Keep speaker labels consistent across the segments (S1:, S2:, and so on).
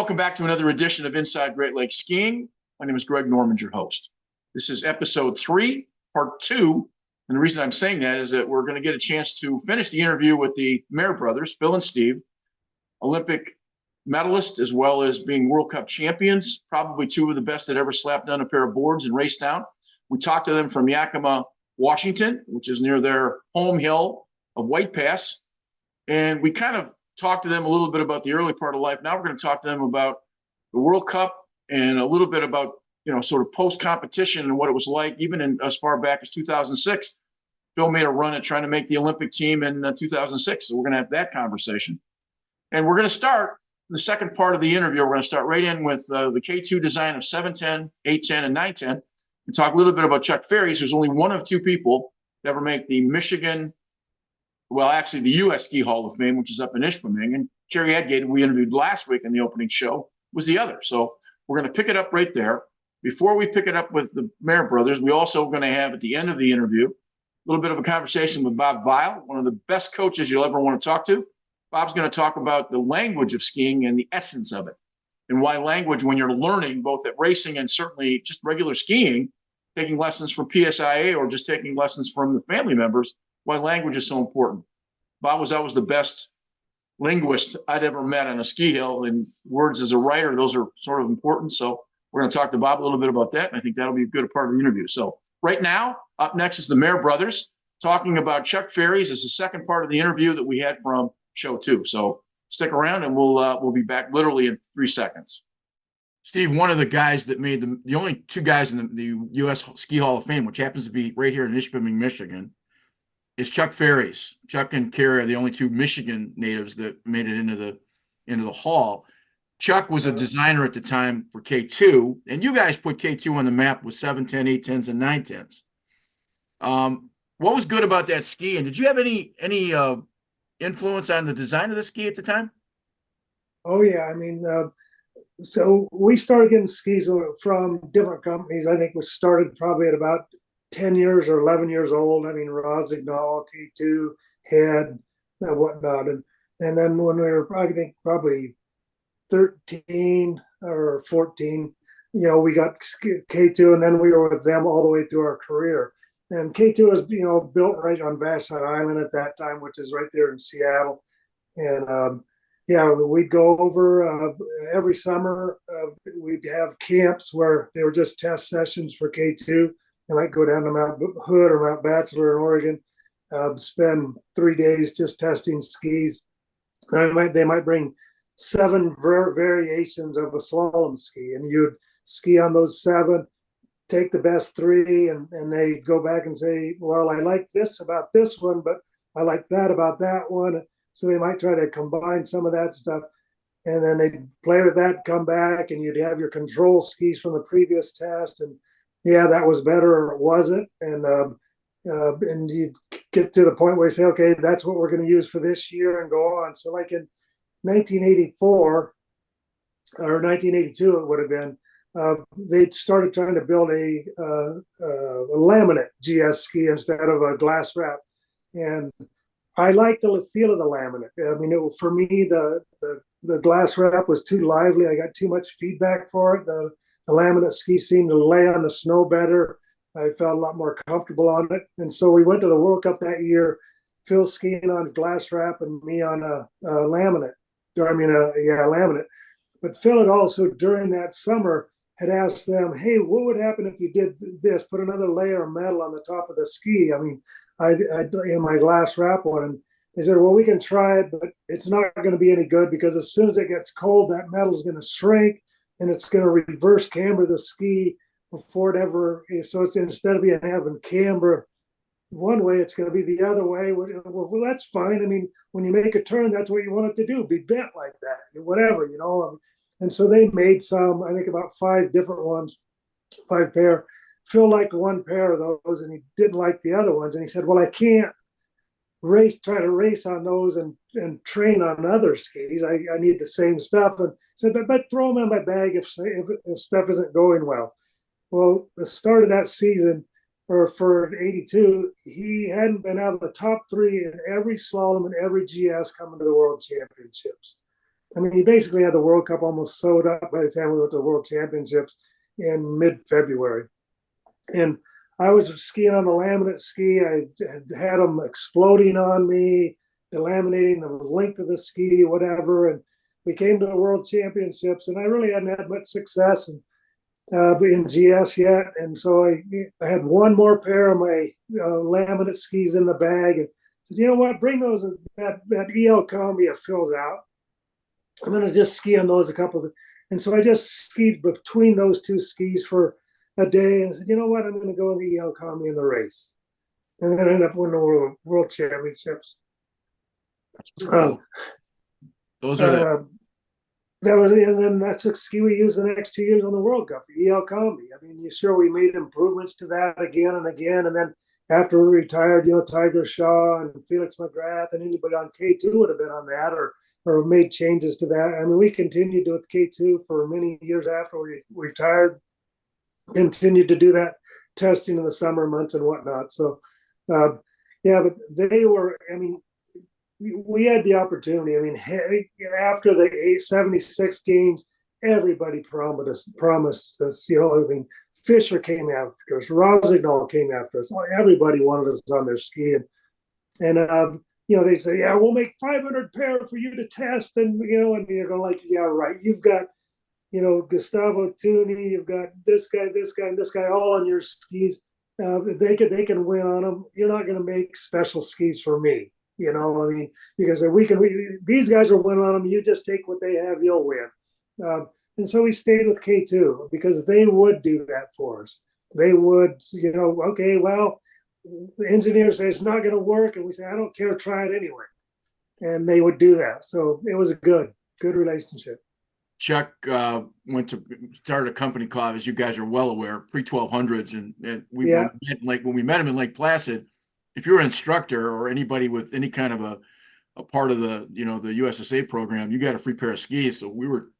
S1: welcome back to another edition of Inside Great Lakes Skiing. My name is Greg Norman, your host. This is episode 3, part 2. And the reason I'm saying that is that we're going to get a chance to finish the interview with the Mahre brothers, Phil and Steve, Olympic medalists, as well as being World Cup champions, probably two of the best that ever slapped on a pair of boards and raced down. We talked to them from Yakima, Washington, which is near their home hill of White Pass. And we kind of talked to them a little bit about the early part of life. Now we're going to talk to them about the World Cup and a little bit about, sort of post-competition and what it was like, even in as far back as 2006. Phil made a run at trying to make the Olympic team in 2006. So we're going to have that conversation. And we're going to start the second part of the interview. We're going to start right in with the K2 design of 710, 810, and 910 and talk a little bit about Chuck Ferries, who's only one of two people to ever make the the U.S. Ski Hall of Fame, which is up in Ishpeming. And Kerry Adgate, we interviewed last week in the opening show, was the other. So we're going to pick it up right there. Before we pick it up with the Mahre brothers, we also going to have at the end of the interview a little bit of a conversation with Bob Weil, one of the best coaches you'll ever want to talk to. Bob's going to talk about the language of skiing and the essence of it, and why language, when you're learning both at racing and certainly just regular skiing, taking lessons from PSIA or just taking lessons from the family members, why language is so important. Bob was always the best linguist I'd ever met on a ski hill, and words as a writer, those are sort of important. So we're going to talk to Bob a little bit about that, and I think that'll be a good part of the interview. So right now, up next is the Mahre brothers talking about Chuck Ferries as the second part of the interview that we had from show 2. So stick around, and we'll be back literally in 3 seconds. Steve, one of the guys that made the only two guys in the U.S. Ski Hall of Fame, which happens to be right here in Ishpeming, Michigan, is Chuck Ferries. Chuck and Kerry are the only two Michigan natives that made it into the hall. Chuck was a designer at the time for K2, and you guys put K2 on the map with 710, 810s, and 910s. What was good about that ski, and did you have any influence on the design of the ski at the time?
S2: Oh yeah, I mean, so we started getting skis from different companies. I think we started probably at about 10 years or 11 years old. I mean, Rosignol, K2, Head, and whatnot. And then when we were, I think, probably 13 or 14, we got K2, and then we were with them all the way through our career. And K2 was, built right on Vashon Island at that time, which is right there in Seattle. And we'd go over every summer. We'd have camps where they were just test sessions for K2. I might go down to Mount Hood or Mount Bachelor in Oregon, spend 3 days just testing skis. They might bring 7 variations of a slalom ski, and you'd ski on those 7, take the best 3, and they go back and say, well, I like this about this one, but I like that about that one. So they might try to combine some of that stuff, and then they'd play with that, come back, and you'd have your control skis from the previous test, and yeah, that was better or it wasn't. And you get to the point where you say, okay, that's what we're going to use for this year, and go on. So like in 1984 or 1982, it would have been, they started trying to build a laminate GS ski instead of a glass wrap. And I like the feel of the laminate. I mean, for me, the glass wrap was too lively. I got too much feedback for it. The laminate ski seemed to lay on the snow better. I felt a lot more comfortable on it. And so we went to the World Cup that year, Phil skiing on glass wrap and me on a laminate. Laminate. But Phil had also, during that summer, had asked them, hey, what would happen if you did this, put another layer of metal on the top of the ski? I mean, I in my glass wrap one. And they said, well, we can try it, but it's not going to be any good because as soon as it gets cold, that metal is going to shrink, and it's going to reverse camber the ski before it ever. So it's instead of having camber one way, it's going to be the other way. Well, that's fine. I mean, when you make a turn, that's what you want it to do, be bent like that, whatever, And so they made some, I think about 5 different ones, 5 pair. Phil liked one pair of those, and he didn't like the other ones. And he said, well, I can't try to race on those and train on other skis. I need the same stuff. And said, but throw them in my bag if stuff isn't going well. Well, the start of that season, or for 82, he hadn't been out of the top 3 in every slalom and every GS coming to the World Championships. I mean, he basically had the World Cup almost sewed up by the time we went to the World Championships in mid-February. And I was skiing on the laminate ski. I had them exploding on me, delaminating the length of the ski, whatever. And we came to the World Championships, and I really hadn't had much success in GS yet. And so I had one more pair of my laminate skis in the bag, and said, you know what, bring those, that EL combi of Phil's out. I'm going to just ski on those a couple of, and so I just skied between those two skis for a day and said, you know what, I'm going to go in the EL combi in the race. And then I ended up winning the World Championships.
S1: Those are
S2: that was, and then that's a ski we used the next 2 years on the World Cup, the EL combi. I mean, sure, we made improvements to that again and again. And then after we retired, Tiger Shaw and Felix McGrath and anybody on K2 would have been on that or made changes to that. I mean, we continued with K2 for many years after we retired, continued to do that testing in the summer months and whatnot. So, yeah, but they were, I mean, we had the opportunity. I mean, after the 76 games, everybody promised us, I mean, Fisher came after us, Rosignol came after us. Everybody wanted us on their ski. And they say, yeah, we'll make 500 pair for you to test. And you're going like, yeah, right. You've got, Gustavo Tuni, you've got this guy, and this guy all on your skis. They can win on them. You're not going to make special skis for me. I mean, because these guys are winning on them. You just take what they have, you'll win. And so we stayed with K2 because they would do that for us. They would, okay, well, the engineer says it's not going to work. And we say, I don't care, try it anyway. And they would do that. So it was a good relationship.
S1: Chuck started a company called, as you guys are well aware, pre-1200s. And when we met him in Lake Placid, if you're an instructor or anybody with any kind of a part of the the USSA program, you got a free pair of skis. So we were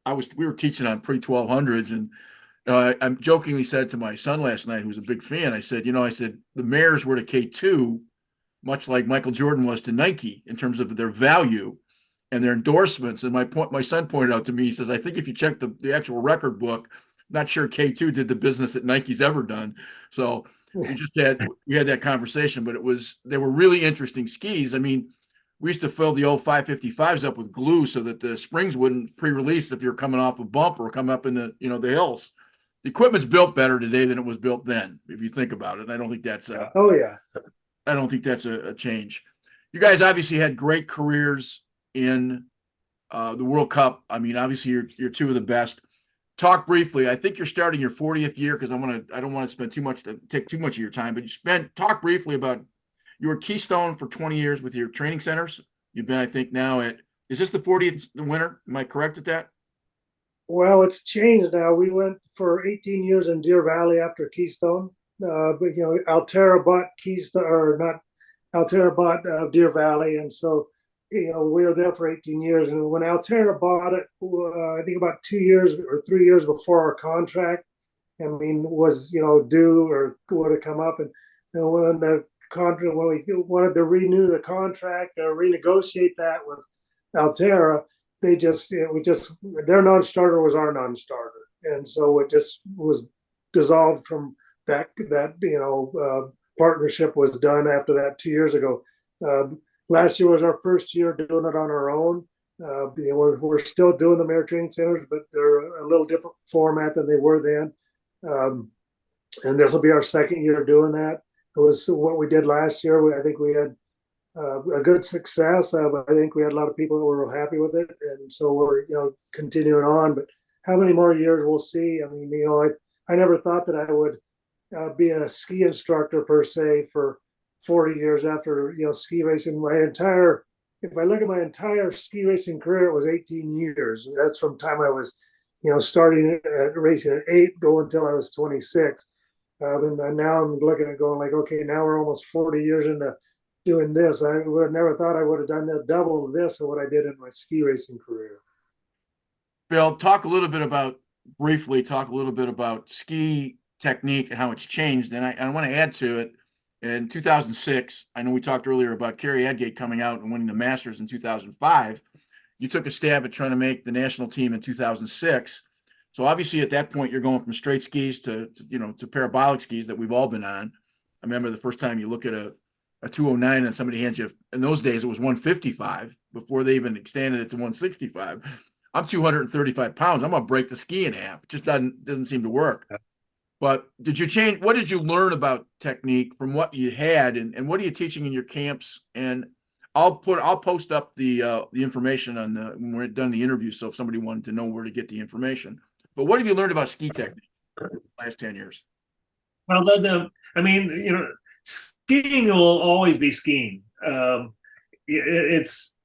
S1: teaching on pre-1200s, and I jokingly said to my son last night, who was a big fan, I said the Mayers were to K2 much like Michael Jordan was to Nike in terms of their value and their endorsements. And my son pointed out to me, he says, I think if you check the actual record book, I'm not sure K2 did the business that Nike's ever done. So we had that conversation, but they were really interesting skis. I mean, we used to fill the old 555s up with glue so that the springs wouldn't pre-release if you're coming off a bump or coming up in the the hills. The equipment's built better today than it was built then, if you think about it. I don't think that's I don't think that's a change. You guys obviously had great careers in the World Cup. I mean, obviously you're two of the best. Talk briefly. I think you're starting your 40th year because I don't want to take too much of your time, but talk briefly about you were Keystone for 20 years with your training centers. You've been, I think, now is this the 40th winter? Am I correct at that?
S2: Well, it's changed now. We went for 18 years in Deer Valley after Keystone. But Altera bought Keystone, or not Altera bought Deer Valley, and so we were there for 18 years. And when Altera bought it, I think about 2 years or 3 years before our contract, I mean, was due or would have come up, and when the contract, when we wanted to renew the contract or renegotiate that with Altera, their non-starter was our non-starter, and so it just was dissolved from that partnership was done after that 2 years ago. Last year was our first year doing it on our own. We're still doing the Mahre training centers, but they're a little different format than they were then. And this will be our second year doing that. It was what we did last year. I think we had a good success. I think we had a lot of people that were happy with it, and so we're continuing on. But how many more years we'll see? I mean, I never thought that I would be a ski instructor per se for 40 years after ski racing. If I look at my entire ski racing career, it was 18 years. That's from the time I was starting racing at 8, going until I was 26. And now I'm looking at going like, okay, now we're almost 40 years into doing this. I would have never thought I would have done that double of this of what I did in my ski racing career.
S1: Bill, talk a little bit about ski technique and how it's changed. And I want to add to it. In 2006, I know we talked earlier about Kerry Edgate coming out and winning the Masters in 2005. you took a stab at trying to make the national team in 2006. So obviously at that point, you're going from straight skis to parabolic skis that we've all been on. I remember the first time you look at a 209 and somebody hands you, in those days, it was 155 before they even extended it to 165. I'm 235 pounds. I'm going to break the ski in half. It just doesn't seem to work. But did you change? What did you learn about technique from what you had, and what are you teaching in your camps? And I'll post up the information on when we're done the interview. So if somebody wanted to know where to get the information, but what have you learned about ski technique in the last 10 years?
S3: Well, skiing will always be skiing. It's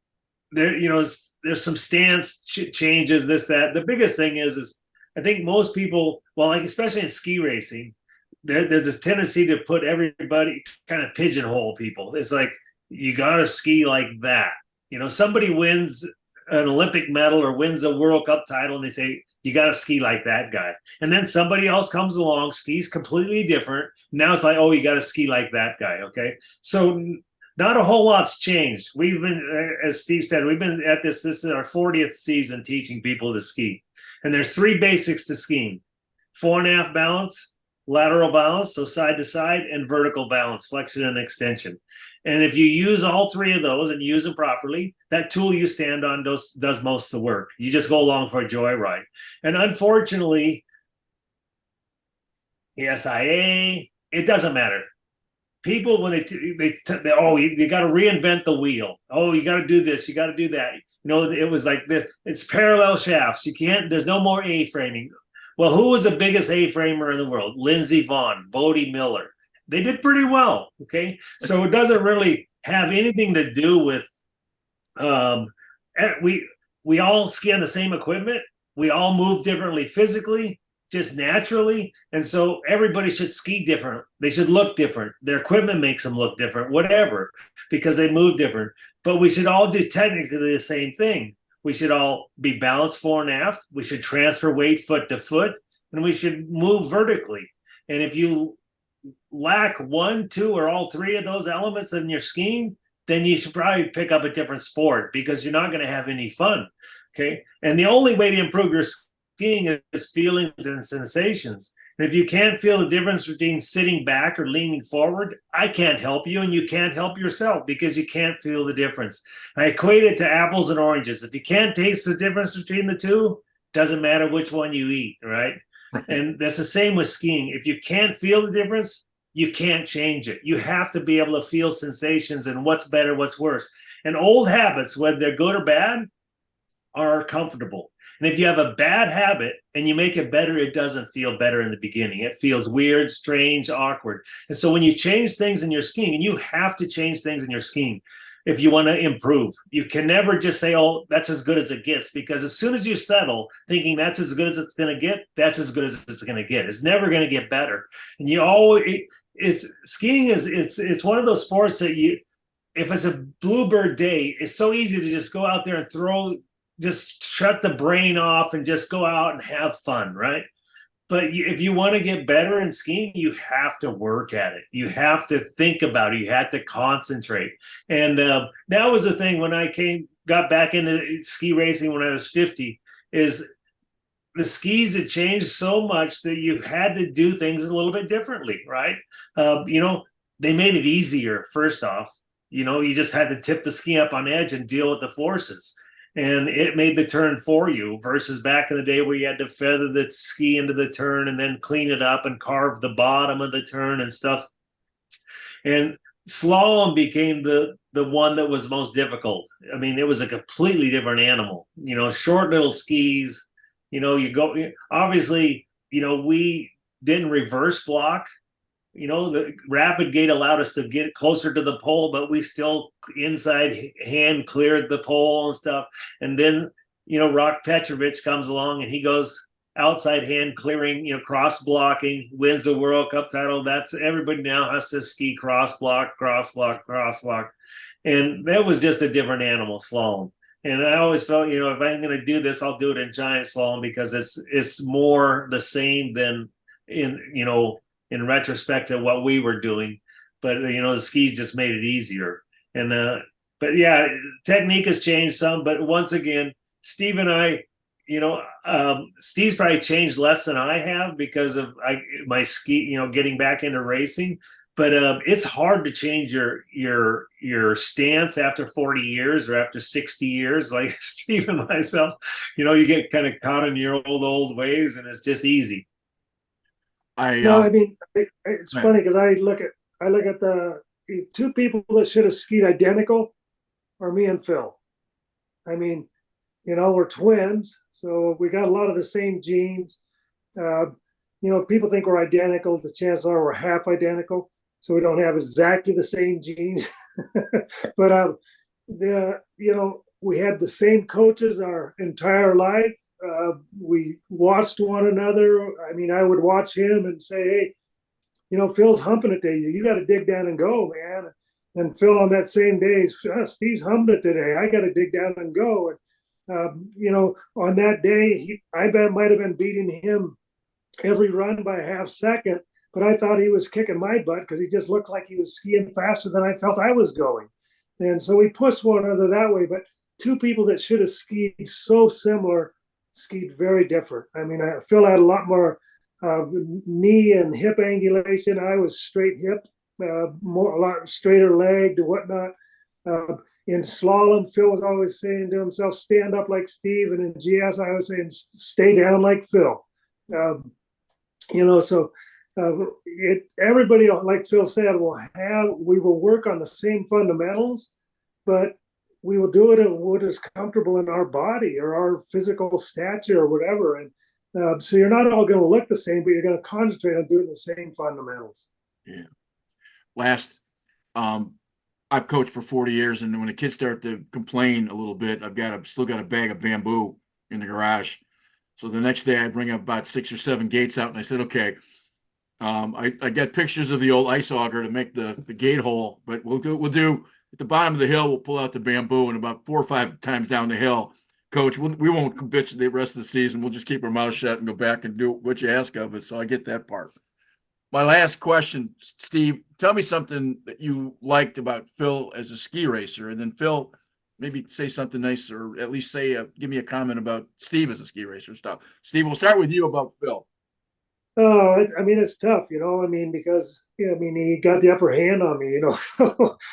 S3: there, there's some stance changes, this, that. The biggest thing is I think most people, well, like especially in ski racing, there's this tendency to put everybody, kind of pigeonhole people. It's like, you got to ski like that. Somebody wins an Olympic medal or wins a World Cup title, and they say, you got to ski like that guy. And then somebody else comes along, skis completely different. Now it's like, oh, you got to ski like that guy. Okay. So not a whole lot's changed. We've been, as Steve said, we've been at this is our 40th season teaching people to ski. And there's 3 basics to skiing: fore and aft balance, lateral balance, so side to side, and vertical balance, flexion and extension. And if you use all 3 of those and use them properly, that tool you stand on does most of the work. You just go along for a joyride. And unfortunately, the SIA, it doesn't matter. People, when they you got to reinvent the wheel. Oh, you got to do this, you got to do that. It was like it's parallel shafts. There's no more A-framing. Well, who was the biggest A-framer in the world? Lindsey Vonn, Bodie Miller. They did pretty well, okay? So it doesn't really have anything to do with we all ski on the same equipment. We all move differently physically, just naturally. And so everybody should ski different. They should look different. Their equipment makes them look different, whatever, because they move different. But we should all do technically the same thing. We should all be balanced fore and aft. We should transfer weight foot to foot, and we should move vertically. And if you lack 1, 2, or all 3 of those elements in your skiing, then you should probably pick up a different sport, because you're not going to have any fun. Okay. And the only way to improve your skiing is feelings and sensations. And if you can't feel the difference between sitting back or leaning forward, I can't help you, and you can't help yourself, because you can't feel the difference. I equate it to apples and oranges. If you can't taste the difference between the two, doesn't matter which one you eat, right? And that's the same with skiing. If you can't feel the difference, you can't change it. You have to be able to feel sensations and what's better, what's worse. And old habits, whether they're good or bad, are comfortable. And if you have a bad habit and you make it better, it doesn't feel better in the beginning. It feels weird, strange, awkward. And so when you change things in your skiing, and you have to change things in your skiing if you want to improve, you can never just say, oh, that's as good as it gets, because as soon as you settle thinking that's as good as it's going to get, that's as good as it's going to get. It's never going to get better. And skiing is one of those sports that if it's a bluebird day, it's so easy to just go out there and just shut the brain off and just go out and have fun, right? But if you want to get better in skiing, you have to work at it. You have to think about it. You have to concentrate. And that was the thing when I got back into ski racing when I was 50, is the skis had changed so much that you had to do things a little bit differently, right? They made it easier, first off. You just had to tip the ski up on edge and deal with the forces. And it made the turn for you, versus back in the day where you had to feather the ski into the turn and then clean it up and carve the bottom of the turn and stuff. And slalom became the one that was most difficult. I mean, it was a completely different animal. Short little skis. Obviously, we didn't reverse block. The rapid gate allowed us to get closer to the pole, but we still inside hand cleared the pole and stuff. And then, Rock Petrovich comes along and he goes outside hand clearing, cross blocking, wins the World Cup title. That's everybody now has to ski cross block, cross block, cross block. And that was just a different animal, slalom. And I always felt, if I'm going to do this, I'll do it in giant slalom, because it's more the same than in retrospect to what we were doing. But the skis just made it easier. And But yeah, technique has changed some. But once again, Steve and I, Steve's probably changed less than I have because of my ski, getting back into racing. But it's hard to change your stance after 40 years or after 60 years, like Steve and myself. You get kind of caught in your old ways, and it's just easy.
S2: No, I mean, it's
S1: Right.
S2: funny because I look at the two people that should have skied identical are me and Phil. I mean, we're twins, so we got a lot of the same genes. People think we're identical. The chances are we're half identical, so we don't have exactly the same genes. But we had the same coaches our entire life. We watched one another. I mean, I would watch him and say, "Hey, Phil's humping it today. You got to dig down and go, man." And Phil on that same day, Steve's humping it today. I got to dig down and go. And on that day, I bet might have been beating him every run by a half second, but I thought he was kicking my butt because he just looked like he was skiing faster than I felt I was going. And so we pushed one another that way. But two people that should have skied so similar skied very different. I mean, Phil had a lot more knee and hip angulation. I was straight hip, a lot straighter legged and whatnot. In slalom, Phil was always saying to himself, stand up like Steve. And in GS, I was saying, stay down like Phil. So everybody, like Phil said, we will work on the same fundamentals, but we will do it in what is comfortable in our body or our physical stature or whatever. And so you're not all going to look the same, but you're going to concentrate on doing the same fundamentals.
S1: Yeah. I've coached for 40 years, and when the kids start to complain a little bit, still got a bag of bamboo in the garage. So the next day I bring up about 6 or 7 gates out, and I said, okay, I got pictures of the old ice auger to make the gate hole, but we'll do at the bottom of the hill, we'll pull out the bamboo, and about 4 or 5 times down the hill, coach, we won't bitch the rest of the season. We'll just keep our mouth shut and go back and do what you ask of us. So I get that part. My last question, Steve, tell me something that you liked about Phil as a ski racer, and then Phil, maybe say something nice, or at least give me a comment about Steve as a ski racer stuff. Steve, we'll start with you about Phil.
S2: Oh, I mean, it's tough, because he got the upper hand on me,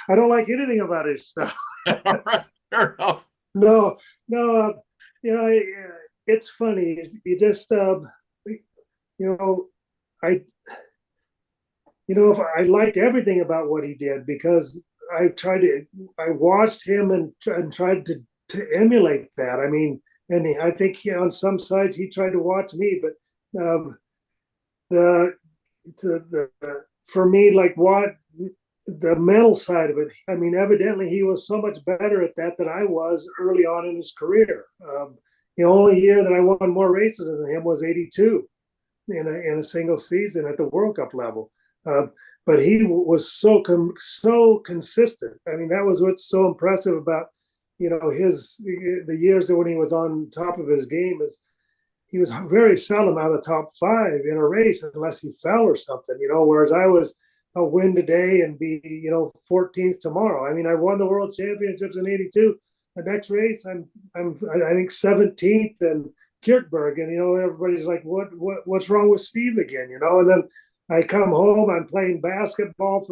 S2: I don't like anything about his stuff.
S1: All right, fair enough.
S2: No, it's funny. You just, if I liked everything about what he did because I watched him and tried to emulate that. I mean, and I think on some sides he tried to watch me, but for me, like what the mental side of it, I mean, evidently he was so much better at that than I was early on in his career. The only year that I won more races than him was '82 in a single season at the World Cup level. But he was so consistent. I mean, that was what's so impressive about the years that when he was on top of his game is he was very seldom out of the top 5 in a race unless he fell or something. Whereas I was a win today and be 14th tomorrow. I mean, I won the World Championships in '82. The next race, I think 17th and Kirkberg, and everybody's like, what's wrong with Steve again? And then I come home, I'm playing basketball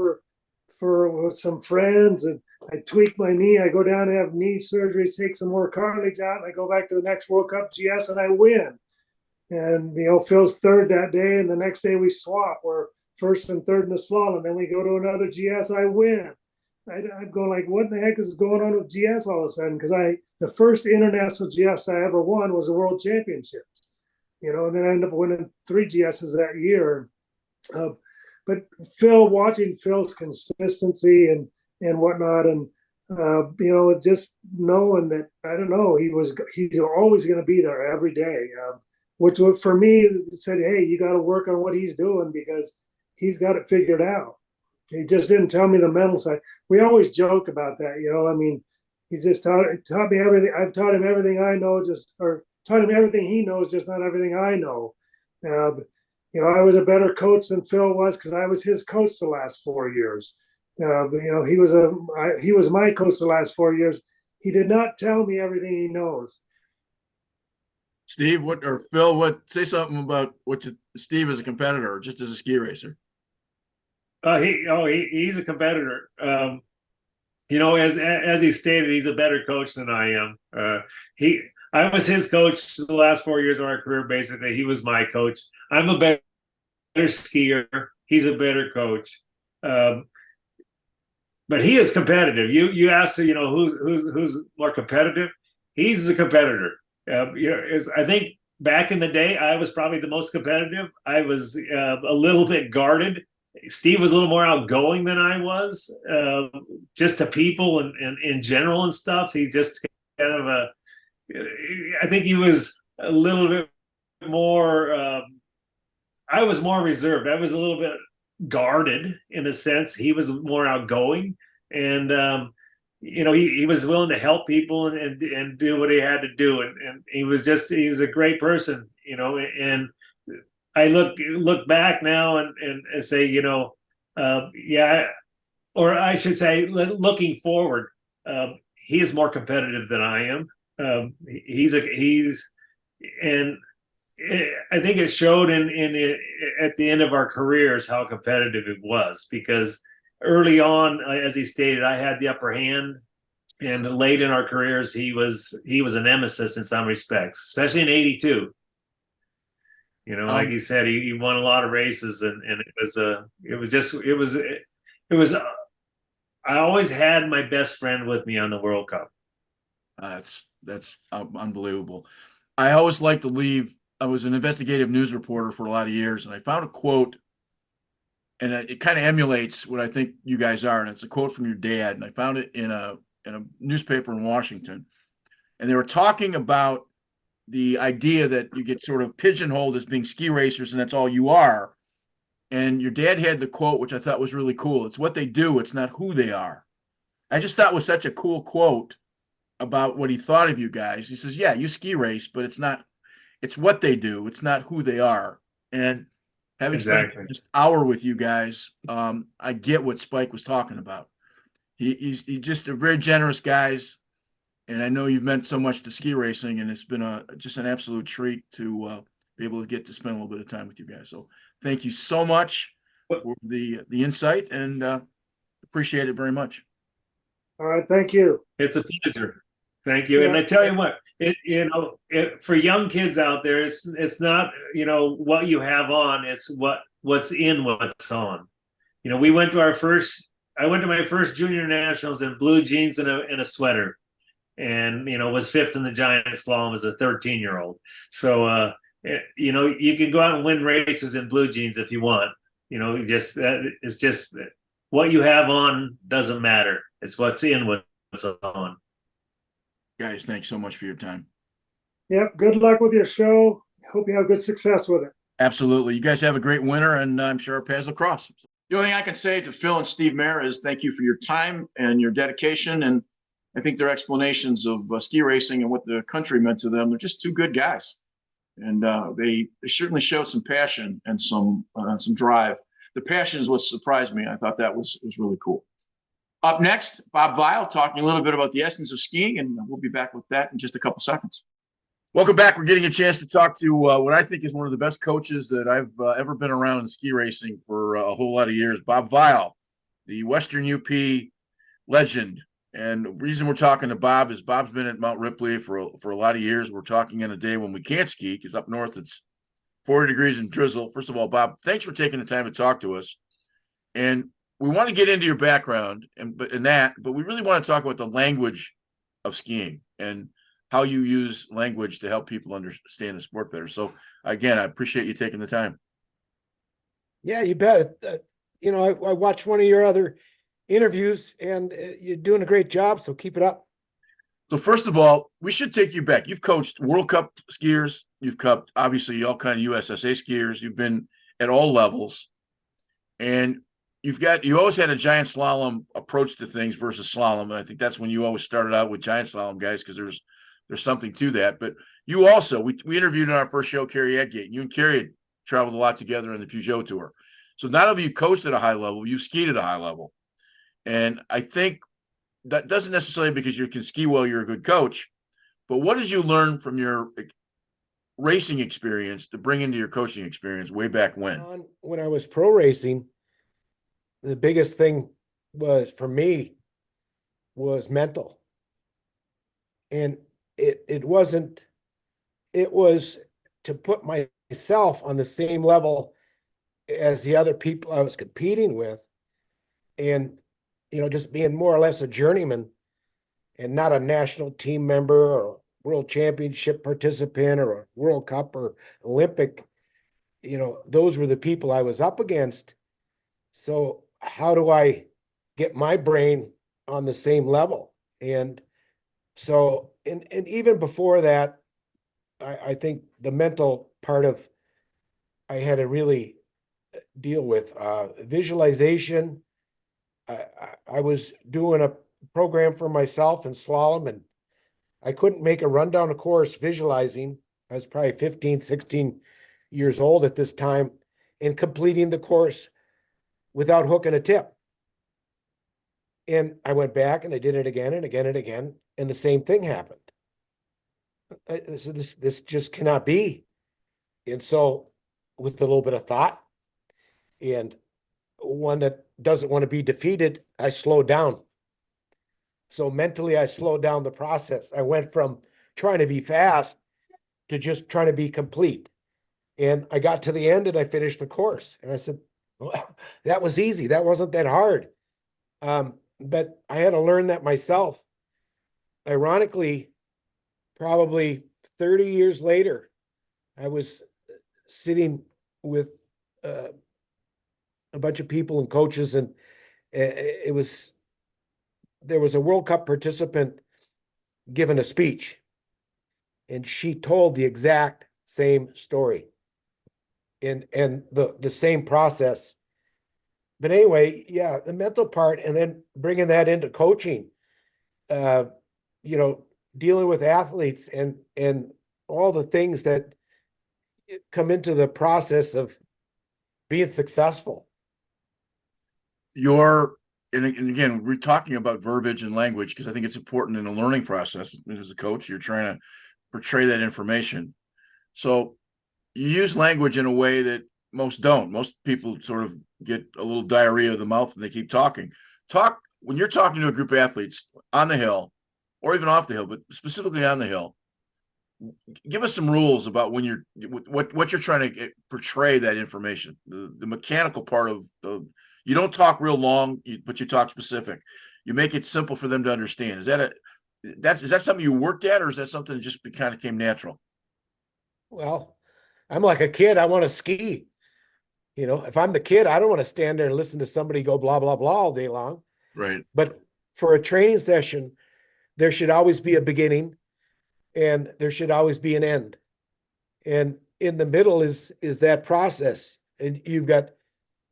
S2: with some friends, and I tweak my knee. I go down and have knee surgery, take some more cartilage out, and I go back to the next World Cup GS and I win. And Phil's third that day, and the next day we swap. We're first and third in the slalom. Then we go to another GS, I win. I'm going like, what the heck is going on with GS all of a sudden? Because the first international GS I ever won was the World Championships, and then I ended up winning 3 GSs that year. But watching Phil's consistency and whatnot, and just knowing that, I don't know, he's always going to be there every day, which for me said, hey, you got to work on what he's doing because he's got it figured out. He just didn't tell me the mental side. We always joke about that, I mean, he just taught me everything. I've taught him everything I know, or taught him everything he knows, just not everything I know. I was a better coach than Phil was because I was his coach the last 4 years. He was my coach the last 4 years. He did not tell me everything he knows.
S1: Steve, or Phil, say something about Steve as a competitor or just as a ski racer.
S3: He's a competitor. As he stated, he's a better coach than I am. I was his coach the last 4 years of our career. Basically, he was my coach. I'm a better skier. He's a better coach. But he is competitive. You asked, who's more competitive? He's a competitor. I think back in the day, I was probably the most competitive. I was a little bit guarded. Steve was a little more outgoing than I was, just to people and in general and stuff. He's just kind of I think he was a little bit more. I was more reserved. I was a little bit guarded in a sense. He was more outgoing, and he was willing to help people and do what he had to do, and he was a great person, and I look back now and say, yeah, or I should say, looking forward, he is more competitive than I am. And I think it showed at the end of our careers how competitive it was, because early on, as he stated, I had the upper hand, and late in our careers, he was a nemesis in some respects, especially in '82. Like he said, he won a lot of races, and it was. I always had my best friend with me on the World Cup.
S1: That's unbelievable. I always like to leave. I was an investigative news reporter for a lot of years, and I found a quote, and it kind of emulates what I think you guys are. And it's a quote from your dad, and I found it in a newspaper in Washington, and they were talking about the idea that you get sort of pigeonholed as being ski racers, and that's all you are. And your dad had the quote, which I thought was really cool. It's what they do, it's not who they are. I just thought was such a cool quote about what he thought of you guys. He says, yeah, you ski race, but it's what they do. It's not who they are. And having spent just an hour with you guys, I get what Spike was talking about. He's just a very generous guys. And I know you've meant so much to ski racing, and it's been just an absolute treat to be able to get to spend a little bit of time with you guys. So thank you so much for the insight, and appreciate it very much.
S2: All right, thank you.
S3: It's a pleasure. Thank you. Yeah. And I tell you what, for young kids out there, it's not what you have on, it's what's in what's on. I went to my first junior nationals in blue jeans and a sweater, and was fifth in the giant slalom as a 13-year-old. So you can go out and win races in blue jeans if you want. It's just what you have on doesn't matter. It's what's in what's on.
S1: Guys, thanks so much for your time.
S2: Yep. Good luck with your show. Hope you have good success with it.
S1: Absolutely. You guys have a great winter, and I'm sure our paths will cross. The only thing I can say to Phil and Steve Mahre is thank you for your time and your dedication. And I think their explanations of ski racing and what the country meant to them, they're just two good guys. And they certainly showed some passion and some drive. The passion is what surprised me. I thought that was really cool. Up next, Bob Weil talking a little bit about the essence of skiing, and we'll be back with that in just a couple seconds. Welcome back. We're getting a chance to talk to what I think is one of the best coaches that I've ever been around in ski racing for a whole lot of years, Bob Weil, the Western UP legend. And the reason we're talking to Bob is Bob's been at Mount Ripley for a lot of years. We're talking on a day when we can't ski because up north it's 40 degrees and drizzle. First of all, Bob, thanks for taking the time to talk to us. And we want to get into your background but we really want to talk about the language of skiing and how you use language to help people understand the sport better. So again, I appreciate you taking the time.
S4: Yeah, you bet. I watched one of your other interviews, and you're doing a great job. So keep it up.
S1: So first of all, we should take you back. You've coached World Cup skiers. You've coached obviously all kind of USSA skiers. You've been at all levels, and you always had a giant slalom approach to things versus slalom. And I think that's when you always started out with giant slalom guys, because there's something to that. But you also, we interviewed in our first show, Kerry Edgate. You and Kerry had traveled a lot together on the Peugeot Tour. So not only you coached at a high level, you skied at a high level. And I think that doesn't necessarily because you can ski well, you're a good coach. But what did you learn from your racing experience to bring into your coaching experience way back when?
S4: When I was pro racing, the biggest thing was for me was mental. And it wasn't, it was to put myself on the same level as the other people I was competing with. And, just being more or less a journeyman and not a national team member or world championship participant or a World Cup or Olympic, those were the people I was up against. So how do I get my brain on the same level? And so, and even before that, I think the mental part of I had to really deal with visualization. I was doing a program for myself in slalom, and I couldn't make a run down a course visualizing. I was probably 15, 16 years old at this time, and completing the course without hooking a tip. And I went back and I did it again and again and again, and the same thing happened. I said, this just cannot be. And so, with a little bit of thought, and one that doesn't want to be defeated, I slowed down. So mentally, I slowed down the process. I went from trying to be fast to just trying to be complete. And I got to the end and I finished the course. And I said, well, that was easy. That wasn't that hard. But I had to learn that myself. Ironically, probably 30 years later, I was sitting with a bunch of people and coaches, and there was a World Cup participant giving a speech, and she told the exact same story and the same process. But anyway, yeah, the mental part, and then bringing that into coaching, dealing with athletes and all the things that come into the process of being successful.
S1: And again, we're talking about verbiage and language because I think it's important in the learning process. As a coach, you're trying to portray that information. So you use language in a way that most don't. Most people sort of get a little diarrhea of the mouth and they keep talking. When you're talking to a group of athletes on the hill or even off the hill, but specifically on the hill, give us some rules about when what you're trying to portray that information, the mechanical part of you don't talk real long, but you talk specific. You make it simple for them to understand. Is that something you worked at, or is that something that just kind of came natural?
S4: Well, I'm like a kid. I want to ski. If I'm the kid, I don't want to stand there and listen to somebody go blah, blah, blah all day long.
S1: Right.
S4: But for a training session, there should always be a beginning and there should always be an end. And in the middle is that process. And you've got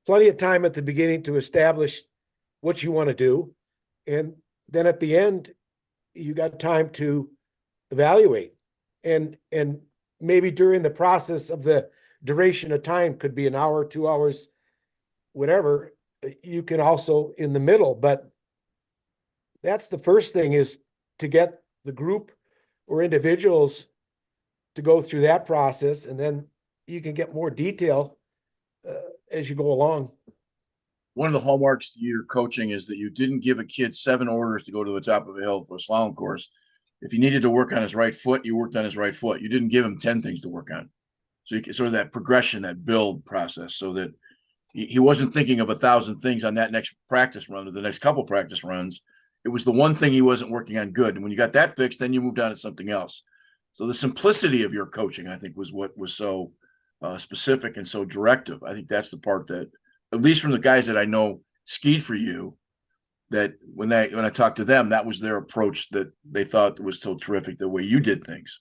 S4: plenty of time at the beginning to establish what you want to do. And then at the end, you got time to evaluate. And maybe during the process of the duration of time, could be an hour, 2 hours, whatever, you can also in the middle. But that's the first thing, is to get the group or individuals to go through that process, and then you can get more detail as you go along.
S1: One of the hallmarks to your coaching is that you didn't give a kid 7 orders to go to the top of a hill for a slalom course. If he needed to work on his right foot, you worked on his right foot. You didn't give him 10 things to work on. So you can sort of that progression, that build process, so that he wasn't thinking of 1,000 things on that next practice run or the next couple practice runs. It was the one thing he wasn't working on good. And when you got that fixed, then you moved on to something else. So the simplicity of your coaching, I think, was what was so specific and so directive. I think that's the part that, at least from the guys that I know skied for you, that when I talked to them, that was their approach, that they thought was so terrific, the way you did things.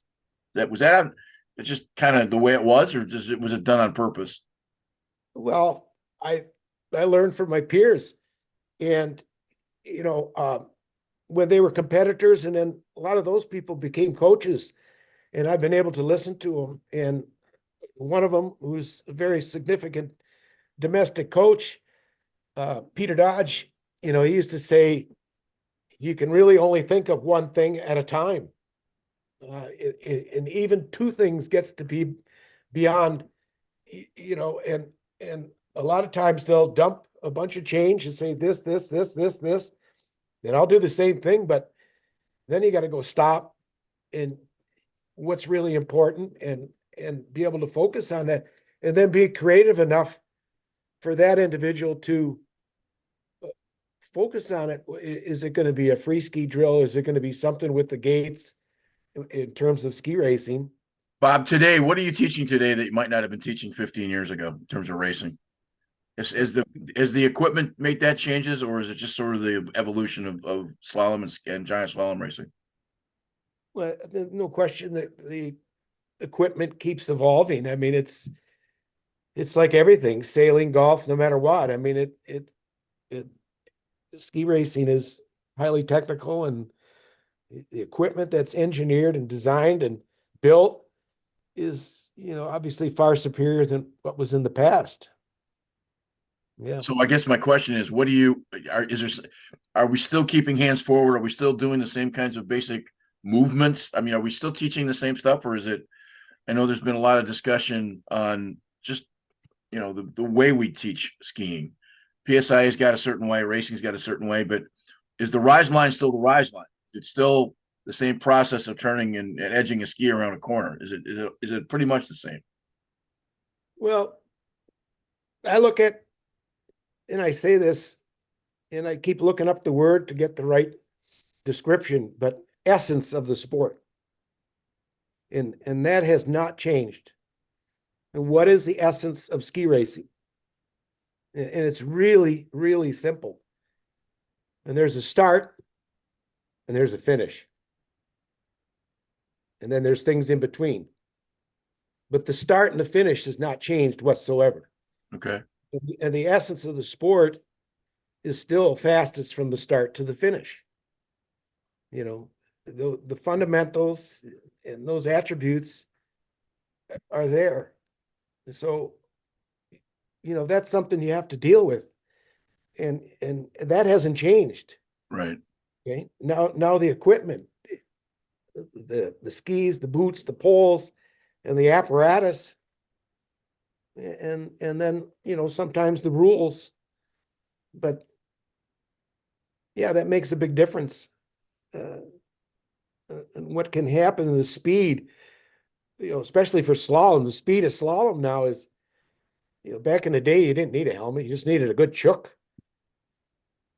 S1: It's just kind of the way it was, or was it done on purpose?
S4: Well, I learned from my peers, and when they were competitors, and then a lot of those people became coaches, and I've been able to listen to them. And one of them, who's a very significant domestic coach, Peter Dodge, he used to say, you can really only think of one thing at a time. And even two things gets to be beyond, and a lot of times they'll dump a bunch of change and say this, then I'll do the same thing, but then you got to go stop and what's really important and be able to focus on that, and then be creative enough for that individual to focus on it. Is it going to be a free ski drill? Is it going to be something with the gates in terms of ski racing?
S1: Bob, today, what are you teaching today that you might not have been teaching 15 years ago in terms of racing? Is the equipment made that changes, or is it just sort of the evolution of slalom and giant slalom racing?
S4: Well, there's no question that the equipment keeps evolving. I mean, it's like everything, sailing, golf, no matter what. I mean, ski racing is highly technical, and the equipment that's engineered and designed and built is, obviously far superior than what was in the past. Yeah.
S1: So I guess my question is, are we still keeping hands forward? Are we still doing the same kinds of basic movements? I mean, are we still teaching the same stuff, or is it, I know there's been a lot of discussion on just, the way we teach skiing. PSI has got a certain way, racing's got a certain way, but is the rise line still the rise line? It's still the same process of turning and edging a ski around a corner. Is it pretty much the same?
S4: Well, I look at, and I say this, and I keep looking up the word to get the right description, but essence of the sport. And that has not changed. And what is the essence of ski racing? And it's really, really simple. And there's a start and there's a finish. And then there's things in between. But the start and the finish has not changed whatsoever.
S1: Okay.
S4: And the essence of the sport is still fastest from the start to the finish. The fundamentals and those attributes are there. So, that's something you have to deal with. And that hasn't changed.
S1: Right.
S4: Okay. Now the equipment, the skis, the boots, the poles, and the apparatus, and then, sometimes the rules, but yeah, that makes a big difference. And what can happen in the speed, especially for slalom, the speed of slalom now is, back in the day, you didn't need a helmet. You just needed a good chook,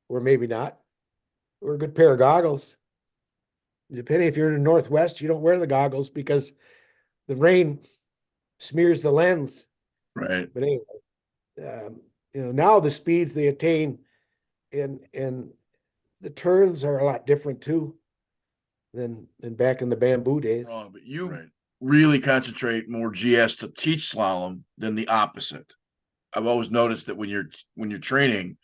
S4: or maybe not, or a good pair of goggles. Depending if you're in the Northwest, you don't wear the goggles because the rain smears the lens.
S1: Right.
S4: But anyway, now the speeds they attain and the turns are a lot different too than back in the bamboo days.
S1: Wrong, but you really concentrate more GS to teach slalom than the opposite. I've always noticed that when you're training,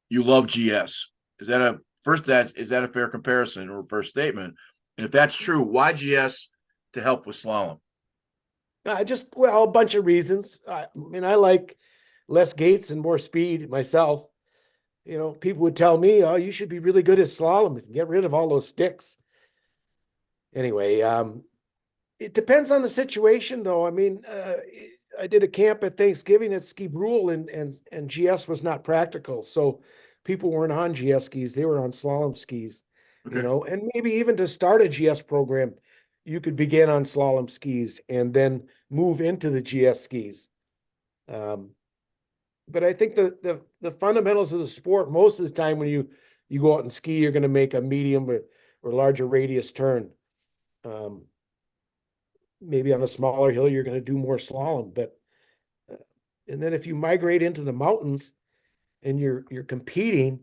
S1: you love GS. Is that a fair comparison or first statement? And if that's true, why GS to help with slalom?
S4: A bunch of reasons. I mean, I like less gates and more speed myself. People would tell me, "Oh, you should be really good at slalom. Get rid of all those sticks." Anyway, it depends on the situation, though. I mean, I did a camp at Thanksgiving at Ski Brule, and GS was not practical, so people weren't on GS skis; they were on slalom skis.
S1: Okay.
S4: And maybe even to start a GS program, you could begin on slalom skis and then move into the GS skis. But I think the fundamentals of the sport, most of the time when you go out and ski, you're going to make a medium or larger radius turn. Maybe on a smaller hill, you're going to do more slalom. But and then if you migrate into the mountains and you're competing,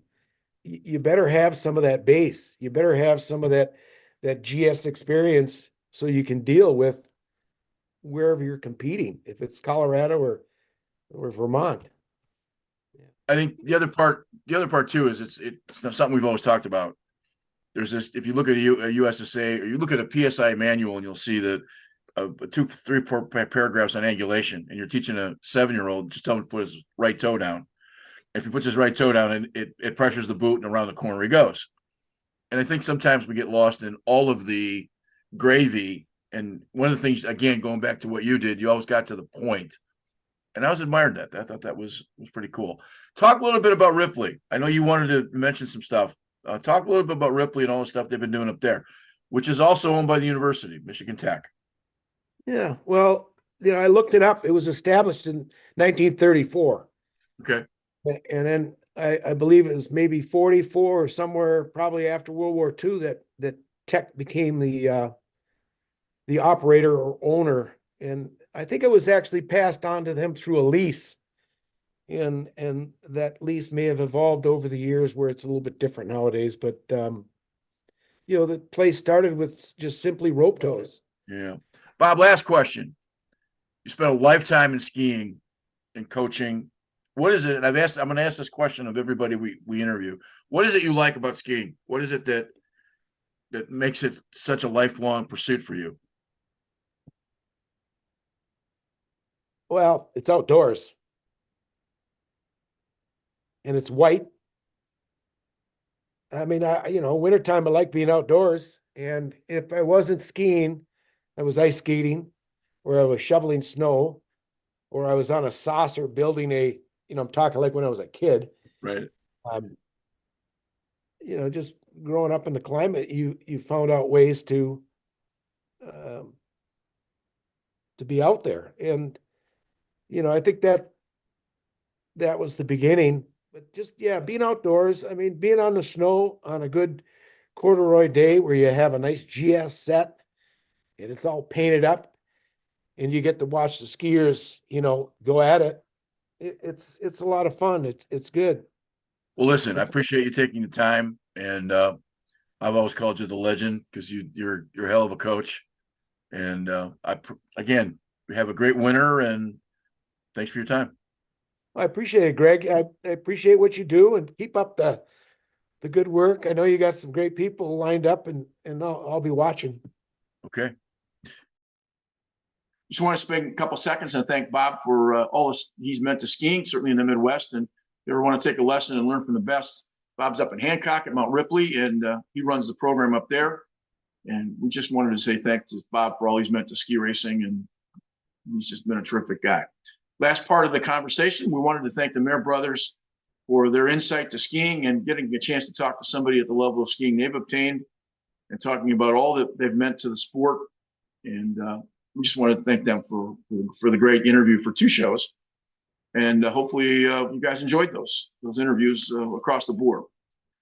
S4: you better have some of that base. You better have some of that GS experience so you can deal with wherever you're competing, if it's Colorado or Vermont.
S1: I think the other part too is it's something we've always talked about. There's this, if you look at a USSA or you look at a PSI manual, and you'll see that 2, 3, 4 paragraphs on angulation, and you're teaching a 7-year-old, just tell him to put his right toe down.
S5: If he puts his right toe down and it pressures the boot and around the corner he goes. And I think sometimes we get lost in all of the gravy. And one of the things, again, going back to what you did, you always got to the point. And I always admired that. I thought that was pretty cool. Talk a little bit about Ripley. I know you wanted to mention some stuff. Talk a little bit about Ripley and all the stuff they've been doing up there, which is also owned by the University of Michigan Tech.
S4: Yeah, well, I looked it up. It was established in 1934.
S5: Okay.
S4: And then I believe it was maybe 44 or somewhere probably after World War II that Tech became the operator or owner. And I think it was actually passed on to them through a lease. And that lease may have evolved over the years where it's a little bit different nowadays. But, the place started with just simply rope tows.
S5: Yeah. Bob, last question. You spent a lifetime in skiing and coaching. What is it? And I'm going to ask this question of everybody we interview. What is it you like about skiing? What is it that makes it such a lifelong pursuit for you?
S4: Well, it's outdoors. And it's white. I mean, wintertime, I like being outdoors. And if I wasn't skiing, I was ice skating, or I was shoveling snow, or I was on a saucer building I'm talking like when I was a kid.
S5: Right.
S4: Just growing up in the climate, you found out ways to be out there. And, I think that was the beginning. But just, being outdoors, I mean, being on the snow on a good corduroy day where you have a nice GS set and it's all painted up and you get to watch the skiers, go at it. It's a lot of fun. It's good.
S5: Well, listen, I appreciate you taking the time, and I've always called you the legend because you're a hell of a coach. And again, we have a great winter, and thanks for your time.
S4: I appreciate it, Greg. I appreciate what you do, and keep up the good work. I know you got some great people lined up, and I'll be watching.
S5: Okay.
S1: Just want to spend a couple seconds and thank Bob for all this he's meant to skiing, certainly in the Midwest. And if you ever want to take a lesson and learn from the best, Bob's up in Hancock at Mount Ripley, and he runs the program up there. And we just wanted to say thanks to Bob for all he's meant to ski racing, and he's just been a terrific guy. Last part of the conversation, we wanted to thank the Meyer brothers for their insight to skiing and getting a chance to talk to somebody at the level of skiing they've obtained and talking about all that they've meant to the sport. And we just wanted to thank them for the great interview for 2 shows. And hopefully you guys enjoyed those interviews across the board.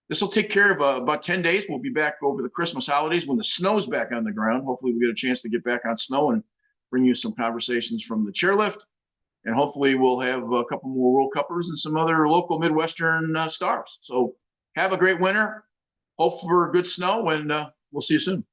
S1: This will take care of about 10 days. We'll be back over the Christmas holidays when the snow's back on the ground. Hopefully we get a chance to get back on snow and bring you some conversations from the chairlift. And hopefully we'll have a couple more World Cuppers and some other local Midwestern stars. So have a great winter. Hope for good snow, and we'll see you soon.